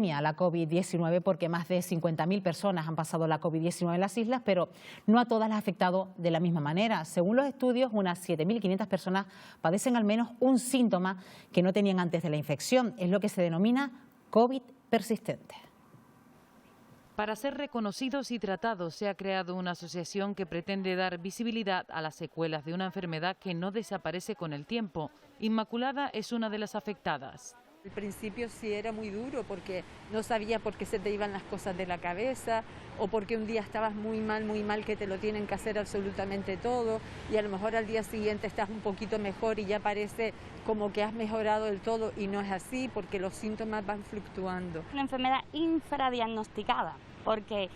la COVID-19 porque más de 50.000 personas han pasado la COVID-19 en las islas, pero no a todas las ha afectado de la misma manera. Según los estudios, unas 7.500 personas padecen al menos un síntoma que no tenían antes de la infección. Es lo que se denomina COVID persistente. Para ser reconocidos y tratados se ha creado una asociación que pretende dar visibilidad a las secuelas de una enfermedad que no desaparece con el tiempo. Inmaculada es una de las afectadas. Al principio sí era muy duro porque no sabía por qué se te iban las cosas de la cabeza o porque un día estabas muy mal que te lo tienen que hacer absolutamente todo y a lo mejor al día siguiente estás un poquito mejor y ya parece como que has mejorado del todo y no es así porque los síntomas van fluctuando. Una enfermedad infradiagnosticada porque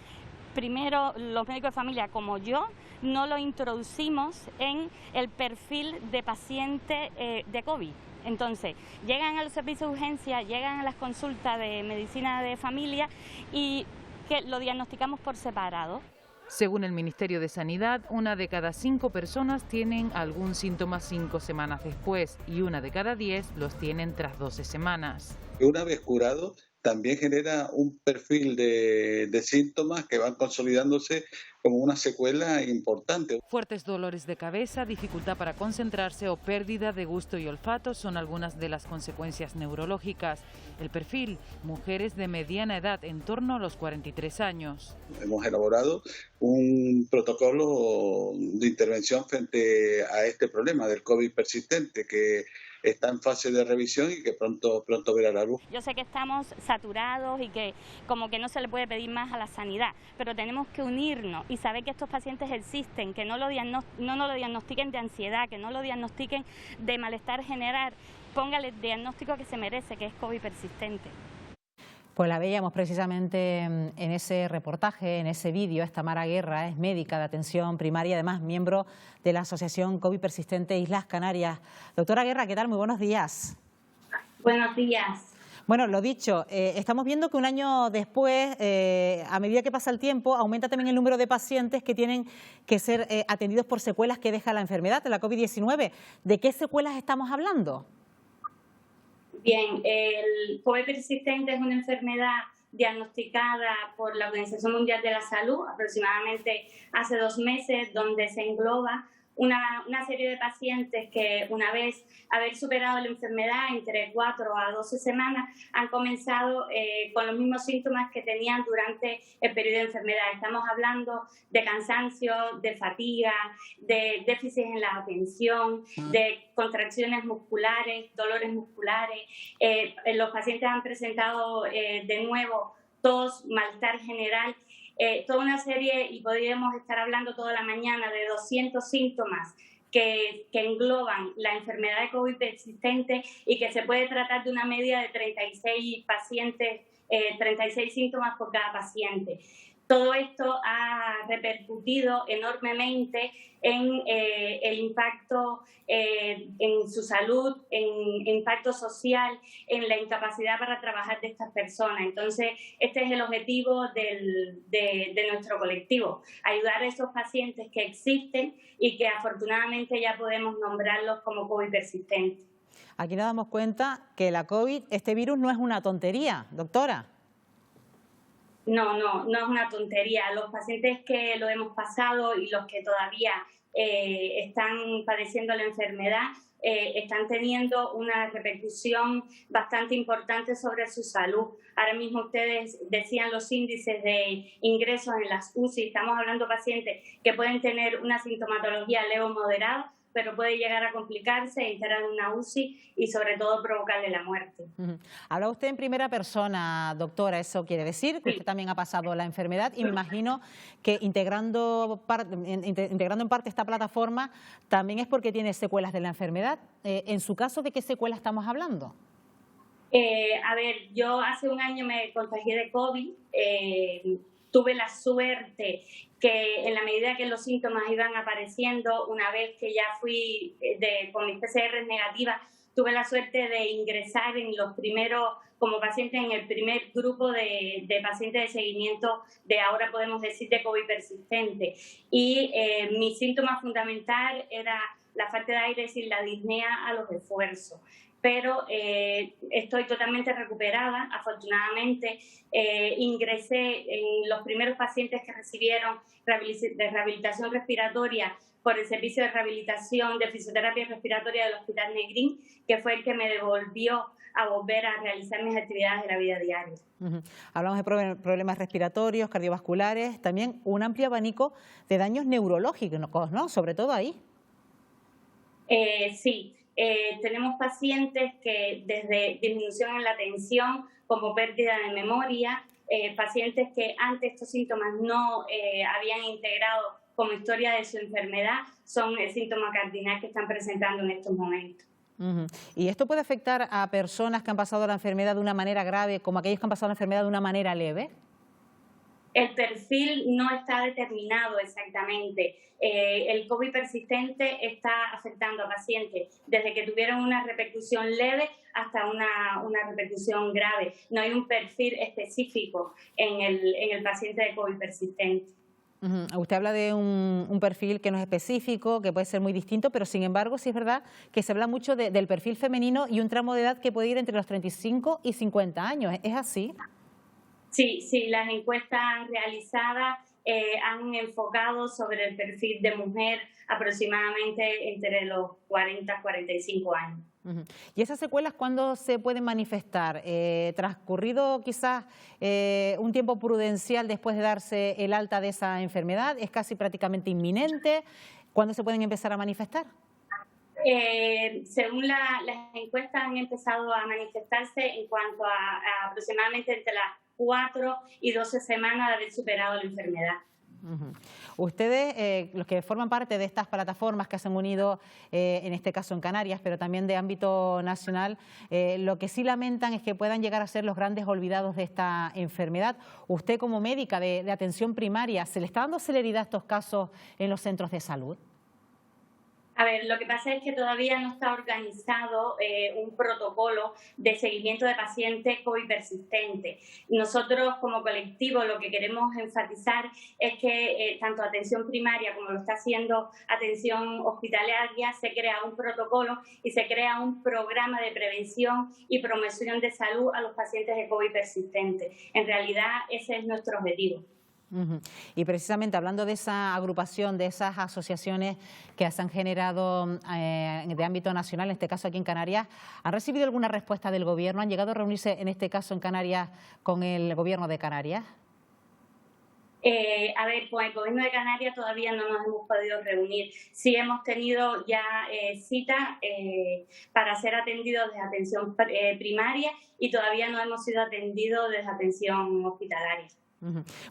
primero los médicos de familia como yo no lo introducimos en el perfil de paciente de COVID. Entonces, llegan a los servicios de urgencia, llegan a las consultas de medicina de familia y que lo diagnosticamos por separado. Según el Ministerio de Sanidad, 1 de cada 5 personas tienen algún síntoma 5 semanas después y 1 de cada 10 los tienen tras 12 semanas. Una vez curado, también genera un perfil de síntomas que van consolidándose como una secuela importante. Fuertes dolores de cabeza, dificultad para concentrarse o pérdida de gusto y olfato son algunas de las consecuencias neurológicas. El perfil, mujeres de mediana edad, en torno a los 43 años. Hemos elaborado un protocolo de intervención frente a este problema del COVID persistente que está en fase de revisión y que pronto verá la luz. Yo sé que estamos saturados y que como que no se le puede pedir más a la sanidad, pero tenemos que unirnos y saber que estos pacientes existen, que no nos lo diagnostiquen de ansiedad, que no lo diagnostiquen de malestar general, póngale el diagnóstico que se merece, que es COVID persistente. Pues la veíamos precisamente en ese reportaje, en ese vídeo. Tamara Guerra es médica de atención primaria, además miembro de la Asociación COVID Persistente Islas Canarias. Doctora Guerra, ¿qué tal? Muy buenos días. Buenos días. Bueno, lo dicho, estamos viendo que un año después, a medida que pasa el tiempo, aumenta también el número de pacientes que tienen que ser atendidos por secuelas que deja la enfermedad de la COVID-19. ¿De qué secuelas estamos hablando? Bien, el COVID persistente es una enfermedad diagnosticada por la Organización Mundial de la Salud aproximadamente hace 2 meses, donde se engloba una serie de pacientes que una vez haber superado la enfermedad entre 4 a 12 semanas han comenzado con los mismos síntomas que tenían durante el periodo de enfermedad. Estamos hablando de cansancio, de fatiga, de déficit en la atención, de contracciones musculares, dolores musculares. Los pacientes han presentado de nuevo tos, malestar general. Toda una serie, y podríamos estar hablando toda la mañana de 200 síntomas que engloban la enfermedad de COVID persistente y que se puede tratar de una media de 36 pacientes, 36 síntomas por cada paciente. Todo esto ha repercutido enormemente en el impacto en su salud, en impacto social, en la incapacidad para trabajar de estas personas. Entonces, este es el objetivo de nuestro colectivo, ayudar a esos pacientes que existen y que afortunadamente ya podemos nombrarlos como COVID persistente. Aquí nos damos cuenta que la COVID, este virus no es una tontería, doctora. No es una tontería. Los pacientes que lo hemos pasado y los que todavía están padeciendo la enfermedad están teniendo una repercusión bastante importante sobre su salud. Ahora mismo ustedes decían los índices de ingresos en las UCI. Estamos hablando de pacientes que pueden tener una sintomatología leve o moderada, pero puede llegar a complicarse, entrar en una UCI y sobre todo provocarle la muerte. Habla usted en primera persona, doctora, eso quiere decir que usted también ha pasado la enfermedad y me imagino que integrando en parte esta plataforma también es porque tiene secuelas de la enfermedad. En su caso, ¿de qué secuela estamos hablando? A ver, yo hace 1 año me contagié de COVID, tuve la suerte que en la medida que los síntomas iban apareciendo, una vez que ya fui con mis PCR negativas, tuve la suerte de ingresar en los primeros, como paciente en el primer grupo de pacientes de seguimiento de ahora podemos decir de COVID persistente. Y mi síntoma fundamental era la falta de aire, es decir, la disnea a los esfuerzos. pero estoy totalmente recuperada. Afortunadamente, ingresé en los primeros pacientes que recibieron de rehabilitación respiratoria por el servicio de rehabilitación de fisioterapia respiratoria del Hospital Negrín, que fue el que me devolvió a volver a realizar mis actividades de la vida diaria. Hablamos de problemas respiratorios, cardiovasculares, también un amplio abanico de daños neurológicos, ¿no? Sobre todo ahí. Sí, tenemos pacientes que desde disminución en la atención, como pérdida de memoria, pacientes que antes estos síntomas no habían integrado como historia de su enfermedad, son el síntoma cardinal que están presentando en estos momentos. ¿Y esto puede afectar a personas que han pasado la enfermedad de una manera grave, como aquellos que han pasado la enfermedad de una manera leve? El perfil no está determinado exactamente. El COVID persistente está afectando a pacientes desde que tuvieron una repercusión leve hasta una repercusión grave. No hay un perfil específico en el paciente de COVID persistente. Usted habla de un perfil que no es específico, que puede ser muy distinto, pero sin embargo sí es verdad que se habla mucho del perfil femenino y un tramo de edad que puede ir entre los 35 y 50 años. ¿Es así? Sí, las encuestas realizadas han enfocado sobre el perfil de mujer aproximadamente entre los 40 y 45 años. ¿Y esas secuelas cuándo se pueden manifestar? ¿Transcurrido quizás un tiempo prudencial después de darse el alta de esa enfermedad? ¿Es casi prácticamente inminente? ¿Cuándo se pueden empezar a manifestar? Según las encuestas han empezado a manifestarse en cuanto a aproximadamente entre las 4 y 12 semanas de haber superado la enfermedad. Ustedes, los que forman parte de estas plataformas que se han unido, en este caso en Canarias, pero también de ámbito nacional, lo que sí lamentan es que puedan llegar a ser los grandes olvidados de esta enfermedad. Usted como médica de atención primaria, ¿se le está dando celeridad a estos casos en los centros de salud? A ver, lo que pasa es que todavía no está organizado un protocolo de seguimiento de pacientes COVID persistente. Nosotros como colectivo lo que queremos enfatizar es que tanto atención primaria como lo está haciendo atención hospitalaria se crea un protocolo y se crea un programa de prevención y promoción de salud a los pacientes de COVID persistente. En realidad ese es nuestro objetivo. Y precisamente hablando de esa agrupación, de esas asociaciones que se han generado de ámbito nacional, en este caso aquí en Canarias, ¿han recibido alguna respuesta del Gobierno? ¿Han llegado a reunirse en este caso en Canarias con el Gobierno de Canarias? A ver, con el Gobierno de Canarias todavía no nos hemos podido reunir. Sí hemos tenido ya cita para ser atendidos desde atención primaria y todavía no hemos sido atendidos desde atención hospitalaria.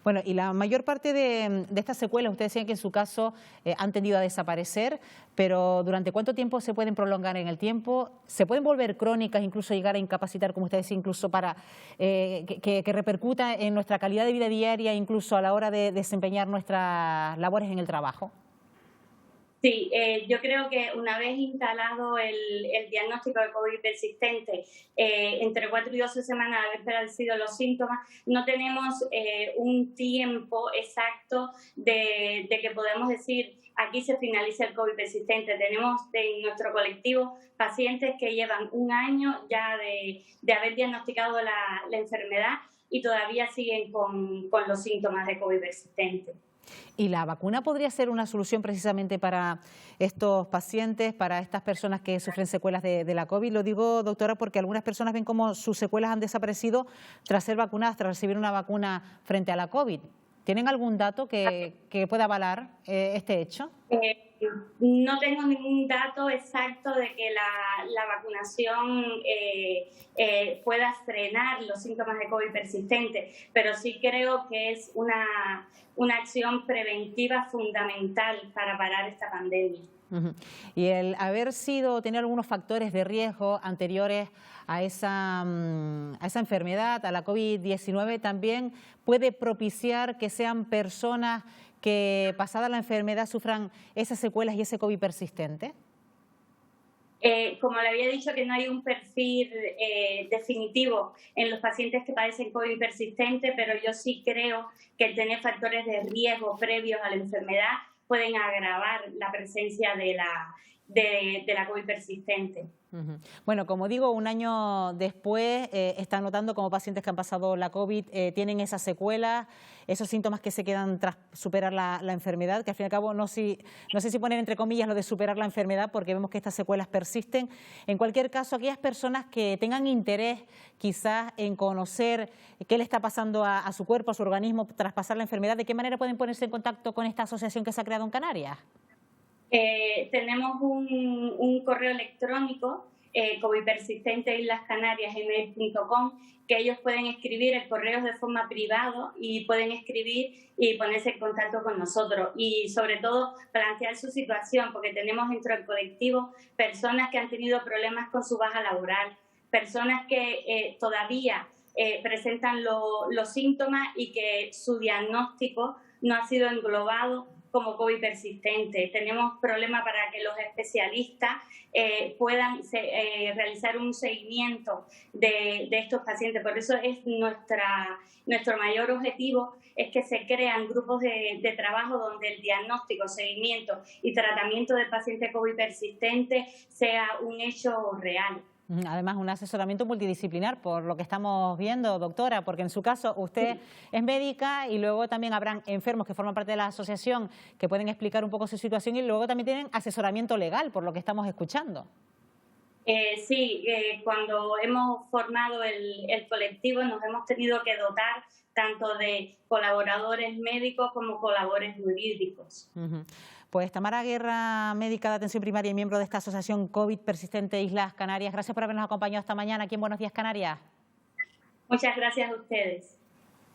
Bueno, y la mayor parte de estas secuelas, usted decía que en su caso han tendido a desaparecer, pero ¿durante cuánto tiempo se pueden prolongar en el tiempo? ¿Se pueden volver crónicas, incluso llegar a incapacitar, como usted decía, incluso para que repercuta en nuestra calidad de vida diaria, incluso a la hora de desempeñar nuestras labores en el trabajo? Sí, yo creo que una vez instalado el diagnóstico de COVID persistente, entre 4 y 12 semanas de haber padecido los síntomas, no tenemos un tiempo exacto de que podemos decir aquí se finaliza el COVID persistente. Tenemos en nuestro colectivo pacientes que llevan 1 año ya de haber diagnosticado la enfermedad y todavía siguen con los síntomas de COVID persistente. ¿Y la vacuna podría ser una solución precisamente para estos pacientes, para estas personas que sufren secuelas de la COVID? Lo digo, doctora, porque algunas personas ven cómo sus secuelas han desaparecido tras ser vacunadas, tras recibir una vacuna frente a la COVID. ¿Tienen algún dato que pueda avalar este hecho? No tengo ningún dato exacto de que la vacunación pueda frenar los síntomas de COVID persistente, pero sí creo que es una acción preventiva fundamental para parar esta pandemia. Y el haber tener algunos factores de riesgo anteriores a esa enfermedad, a la COVID-19, también puede propiciar que sean personas que pasada la enfermedad sufran esas secuelas y ese COVID persistente. Como le había dicho, que no hay un perfil definitivo en los pacientes que padecen COVID persistente, pero yo sí creo que el tener factores de riesgo previos a la enfermedad pueden agravar la presencia de la COVID persistente. Bueno, como digo, un año después están notando como pacientes que han pasado la COVID tienen esas secuelas, esos síntomas que se quedan tras superar la enfermedad, que al fin y al cabo no sé si poner entre comillas lo de superar la enfermedad, porque vemos que estas secuelas persisten. En cualquier caso, aquellas personas que tengan interés quizás en conocer qué le está pasando a su cuerpo, a su organismo tras pasar la enfermedad, ¿de qué manera pueden ponerse en contacto con esta asociación que se ha creado en Canarias? Tenemos un correo electrónico, covidpersistente@islascanarias@gmail.com, que ellos pueden escribir el correo de forma privada y pueden escribir y ponerse en contacto con nosotros y sobre todo plantear su situación, porque tenemos dentro del colectivo personas que han tenido problemas con su baja laboral, personas que todavía presentan los síntomas y que su diagnóstico no ha sido englobado como COVID persistente. Tenemos problemas para que los especialistas puedan realizar un seguimiento de estos pacientes. Por eso es nuestro mayor objetivo, es que se crean grupos de trabajo donde el diagnóstico, seguimiento y tratamiento del paciente COVID persistente sea un hecho real. Además, un asesoramiento multidisciplinar, por lo que estamos viendo, doctora, porque en su caso usted es médica y luego también habrán enfermos que forman parte de la asociación que pueden explicar un poco su situación y luego también tienen asesoramiento legal, por lo que estamos escuchando. Sí, cuando hemos formado el colectivo nos hemos tenido que dotar tanto de colaboradores médicos como colaboradores jurídicos. Pues Tamara Guerra, médica de atención primaria y miembro de esta asociación COVID Persistente Islas Canarias. Gracias por habernos acompañado esta mañana aquí en Buenos Días Canarias. Muchas gracias a ustedes.